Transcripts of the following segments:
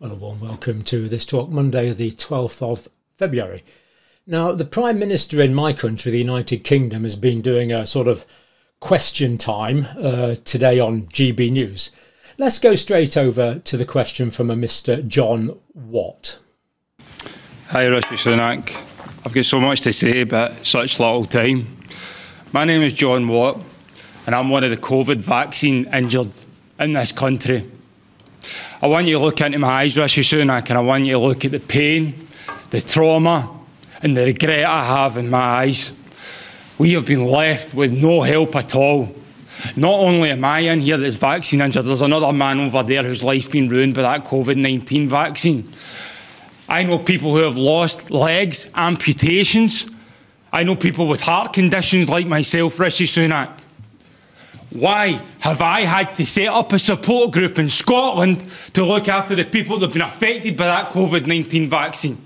Well, a warm welcome to this talk Monday, the 12th of February. Now, the Prime Minister in my country, the United Kingdom, has been doing a sort of question time today on GB News. Let's go straight over to the question from a Mr. John Watt. Hi, Rishi Sunak. I've got so much to say, but such little time. My name is John Watt, and I'm one of the COVID vaccine injured in this country. I want you to look into my eyes, Rishi Sunak, and I want you to look at the pain, the trauma, and the regret I have in my eyes. We have been left with no help at all. Not only am I in here that's vaccine injured, there's another man over there whose life's been ruined by that COVID-19 vaccine. I know people who have lost legs, amputations. I know people with heart conditions like myself, Rishi Sunak. Why have I had to set up a support group in Scotland to look after the people that have been affected by that COVID-19 vaccine?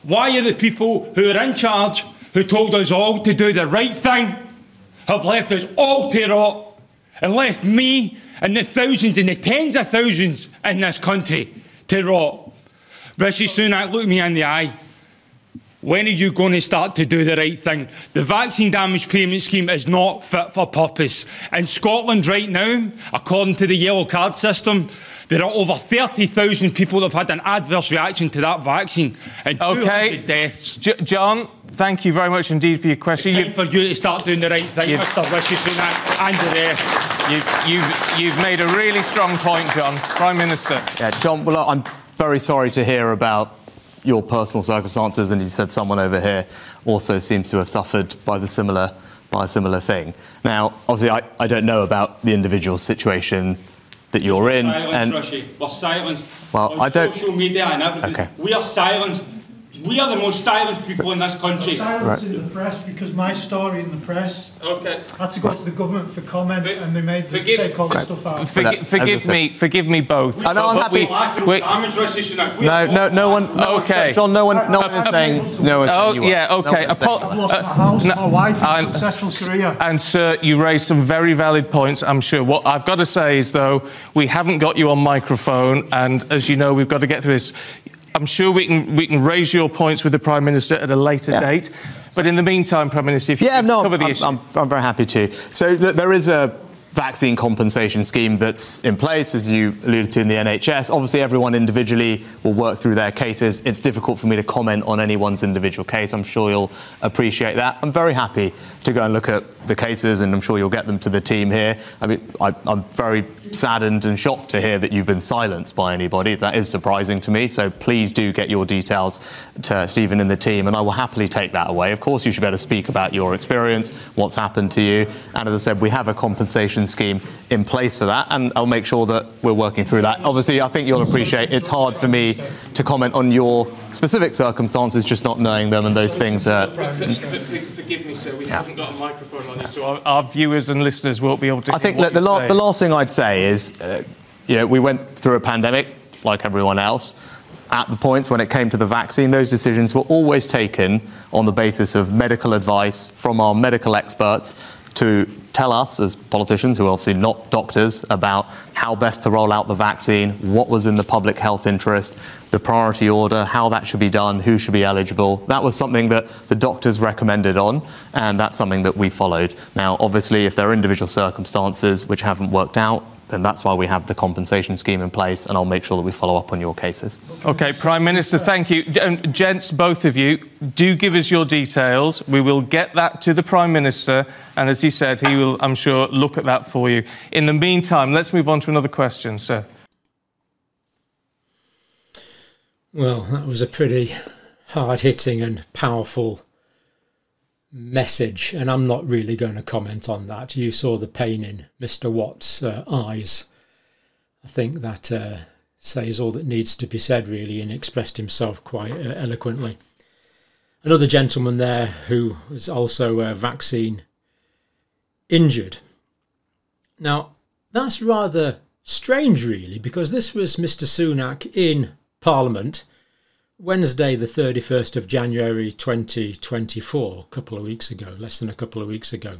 Why are the people who are in charge, who told us all to do the right thing, have left us all to rot and left me and the thousands and the tens of thousands in this country to rot? Rishi Sunak, look me in the eye. When are you going to start to do the right thing? The vaccine damage payment scheme is not fit for purpose. In Scotland right now, according to the yellow card system, there are over 30,000 people that have had an adverse reaction to that vaccine and 200 deaths. John, thank you very much indeed for your question. It's time for you to start doing the right thing, Mr. Rishi Sunak and the rest. You've made a really strong point, John. Prime Minister. Yeah, John, well, I'm very sorry to hear about your personal circumstances, and you said someone over here also seems to have suffered by a similar thing. Now, obviously, I don't know about the individual situation that you're in. We're silenced. Well, on social media and everything. Okay. We are silenced. We are the most silenced people in this country. Silence in the press because my story in the press had to go to the government for comment, and they made them take all the stuff out. Forgive me both. I know, I'm happy. No one is saying no. Oh yeah, okay. I've lost my house, my wife, and a successful career. And sir, you raised some very valid points, I'm sure. What I've got to say is, though, we haven't got you on microphone, and as you know, we've got to get through this. I'm sure we can raise your points with the Prime Minister at a later date. But in the meantime, Prime Minister, if you cover the issue. I'm very happy to. So there is a vaccine compensation scheme that's in place, as you alluded to, in the NHS. Obviously, everyone individually will work through their cases. It's difficult for me to comment on anyone's individual case. I'm sure you'll appreciate that. I'm very happy to go and look at the cases, and I'm sure you'll get them to the team here. I mean, I'm very saddened and shocked to hear that you've been silenced by anybody. That is surprising to me. So please do get your details to Stephen and the team, and I will happily take that away. Of course, you should be able to speak about your experience, what's happened to you. And as I said, we have a compensation scheme in place for that, and I'll make sure that we're working through that. Obviously, I think you'll appreciate it's hard for me to comment on your specific circumstances, just not knowing them, and those things are... Forgive me, sir, we haven't got a microphone on this, so our viewers and listeners won't be able to hear. I think the last thing I'd say is, we went through a pandemic like everyone else. At the points when it came to the vaccine, those decisions were always taken on the basis of medical advice from our medical experts to tell us as politicians, who are obviously not doctors, about how best to roll out the vaccine, what was in the public health interest, the priority order, how that should be done, who should be eligible. That was something that the doctors recommended on, and that's something that we followed. Now, obviously, if there are individual circumstances which haven't worked out, then that's why we have the compensation scheme in place, and I'll make sure that we follow up on your cases. OK, Prime Minister, thank you. Gents, both of you, do give us your details. We will get that to the Prime Minister, and as he said, he will, I'm sure, look at that for you. In the meantime, let's move on to another question, sir. Well, that was a pretty hard-hitting and powerful message, and I'm not really going to comment on that. You saw the pain in Mr. Watt's eyes. I think that says all that needs to be said, really, and expressed himself quite eloquently. Another gentleman there who was also vaccine injured. Now, that's rather strange, really, because this was Mr. Sunak in Parliament Wednesday, the 31st of January 2024, a couple of weeks ago, less than a couple of weeks ago.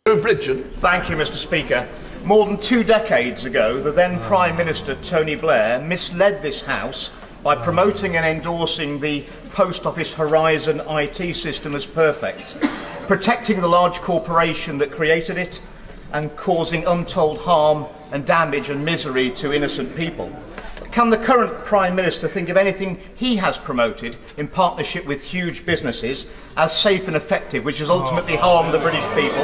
Thank you, Mr. Speaker. More than 2 decades ago, the then Prime Minister Tony Blair misled this House by promoting and endorsing the Post Office Horizon IT system as perfect, protecting the large corporation that created it and causing untold harm and damage and misery to innocent people. Can the current Prime Minister think of anything he has promoted in partnership with huge businesses as safe and effective, which has ultimately harmed the British people?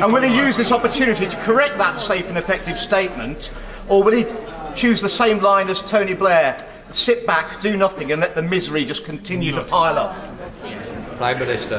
And will he use this opportunity to correct that safe and effective statement, or will he choose the same line as Tony Blair, sit back, do nothing and let the misery just continue to pile up? Prime Minister.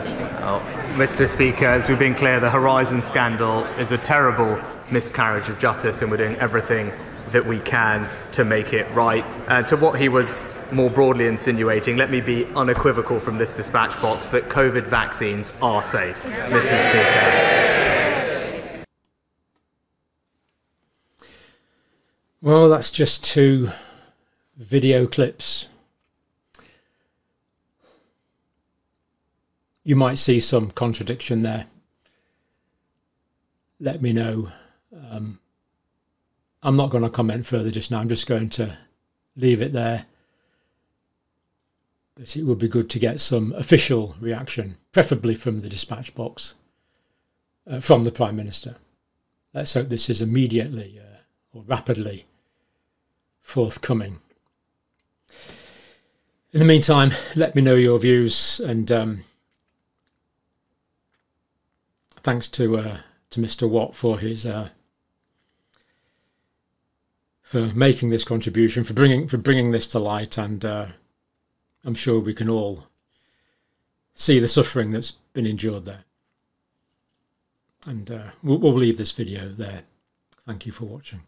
Mr. Speaker, as we've been clear, the Horizon scandal is a terrible miscarriage of justice, and we're doing everything that we can to make it right. To what he was more broadly insinuating, let me be unequivocal from this dispatch box that COVID vaccines are safe, Mr. Speaker. Well, that's just 2 video clips. You might see some contradiction there. Let me know. I'm not going to comment further just now. I'm just going to leave it there. But it would be good to get some official reaction, preferably from the dispatch box, from the Prime Minister. Let's hope this is immediately or rapidly forthcoming. In the meantime, let me know your views, and thanks to Mr. Watt for his for making this contribution, for bringing this to light, and I'm sure we can all see the suffering that's been endured there. And we'll leave this video there. Thank you for watching.